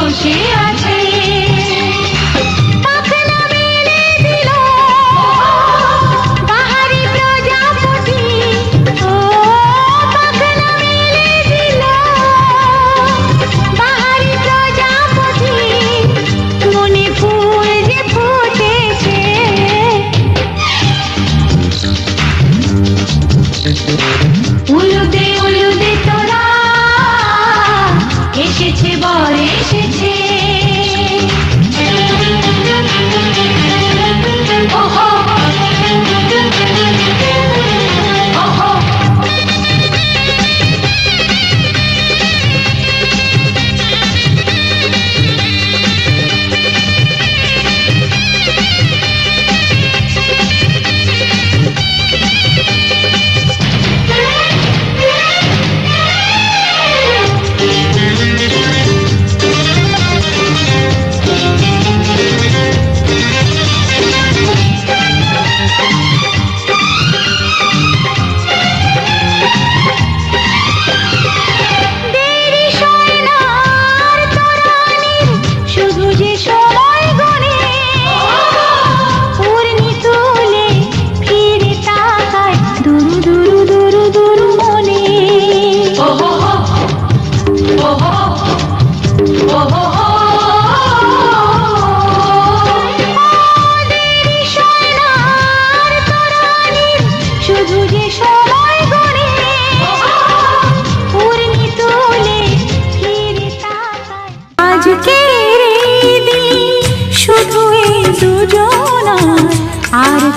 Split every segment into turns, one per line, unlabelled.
বসে আছে পাখনা মেলে দিল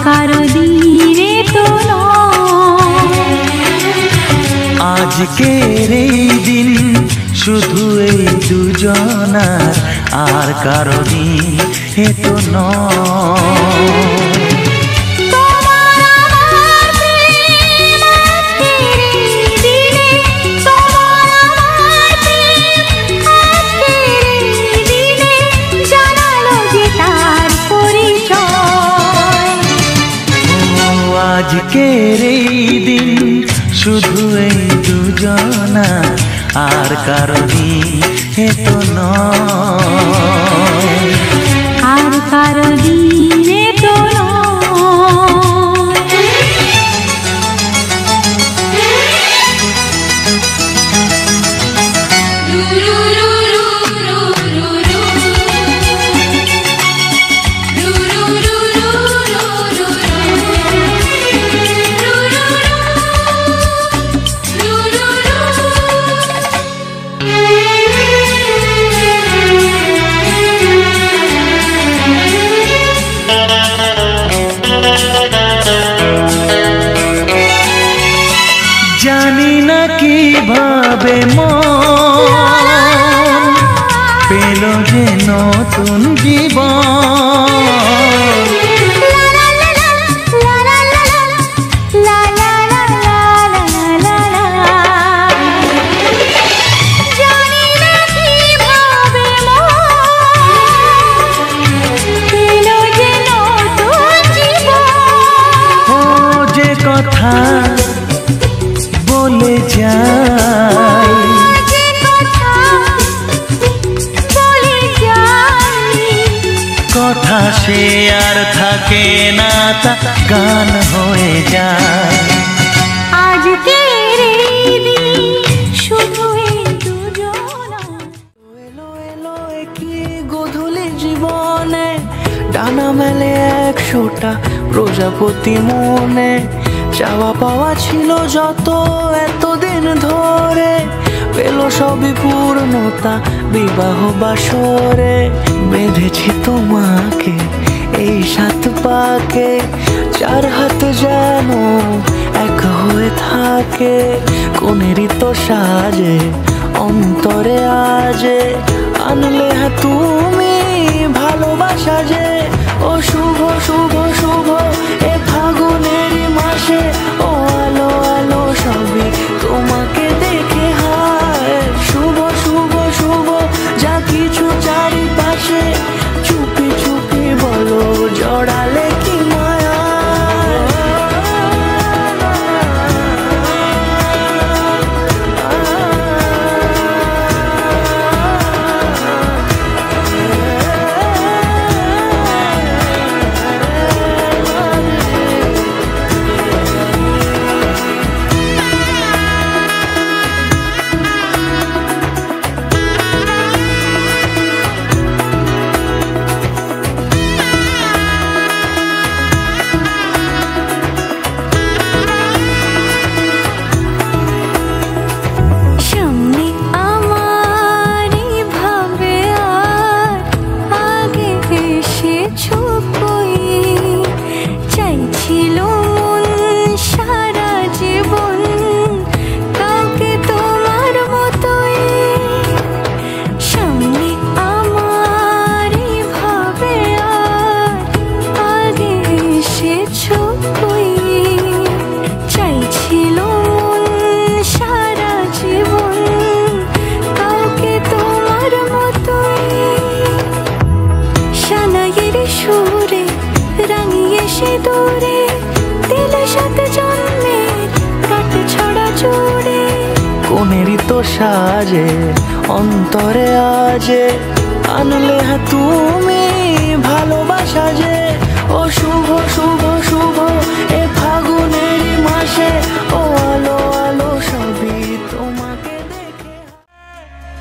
কারো দিনে তো
আজকের এই দিন শুধু এই দুজনার, আর কারো দিনে তো নয়। আজকের এই দিন শুধু এই দুজনা, আর কারো দিনে তো নয়,
আর কারো দিনে তো
জানি না কিভাবে মন পেল যে নতুন জীবন। ও যে কথা বলে যাই, কথা সে আর থাকে না, তা গান হয়ে যায়।
আজকের এই দিন শুধু এই দুজনা।
এলো এলো কি গোধূলি জীবনে, ডানা মেলে 100টা প্রজাপতি মনে। চাওয়া পাওয়া ছিল যত এতদিন ধরে, পেল সবই পূর্ণতা বিবাহ বাসরে। বেঁধেছি তোমাকে এই 7 পাকে, 4 হাত যেন এক হয়ে থাকে। কোনেরই তো সাজে অন্তরে আজে, আনলে তুমি ভালোবাসা যে। ও শুভ শুভ শুভ এ ফাগুনেরই মাসে, ও আলো আলো সবই তোমাকে দেখে হায়। শুভ শুভ শুভ যা কিছু চারিপাশে, চুপি চুপি বলো জড়ালে কি মায়া। কোনেরই তো সাজে অন্তরে আজে, আনলে তুমি ভালোবাসা যে। ও শুভ শুভ শুভ এ ফাগুনেরই মাসে, ও আলো আলো সবই তোমাকে দেখে।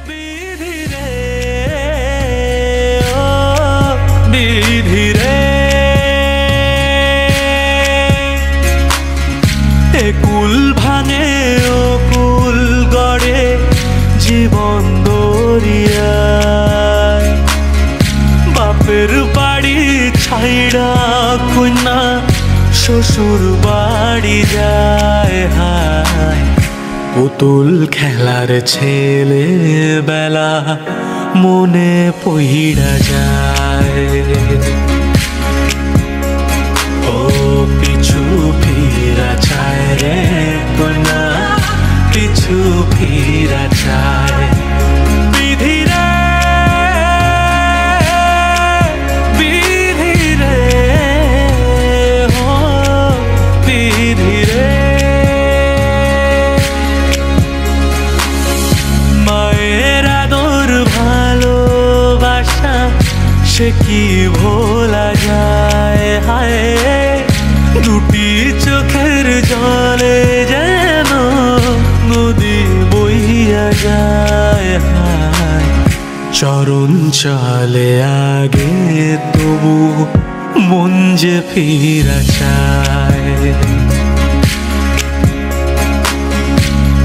বিধি রে ও বিধি রে, এ কুল ভাঙে ও কুল গড়ে জীবন দরিয়ায়। বাপের বাড়ি ছাইড়া কইনা শ্বশুর বাড়ি যায় হায় পুতুল খেলার ছেলে বেলা মনে পইড়া যায় ও পিছু ফিরা চায় রে কন্যা পিছু ফিরা চায় বিধি রে বিধি রে ও বিধি রে মায়ের আদর ভালোবাসা সে কি ভোলা যায় হায় দুটি চোখের জলে যেন নদী বইয়া যায় হায় চরণ চলে আগে তবু মন যে ফিরা চায়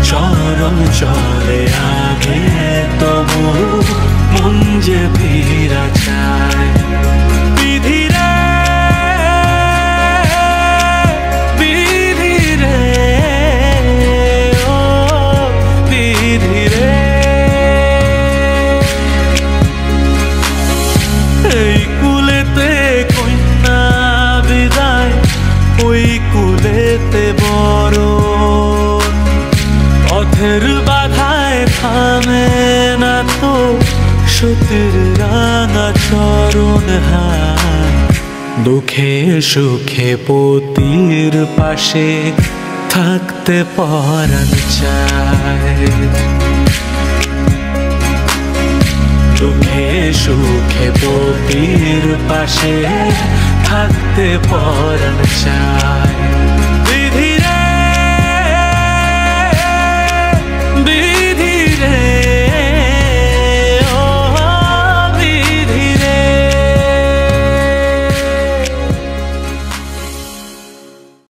চরণ চলে আগে তবু মন যে ফিরা চায় বিধি রে বিধি রে ও বিধি রে এই কুলেতে কন্যা বিদায় ওই কুলেতে বড় পথের বাধায় থামে না তো সতীর রাঙা চরণ হায় দুঃখে সুখে পতির পাশে থাকতে পরাণ চায় দুঃখে সুখে পতির পাশে থাকতে পরাণ চায়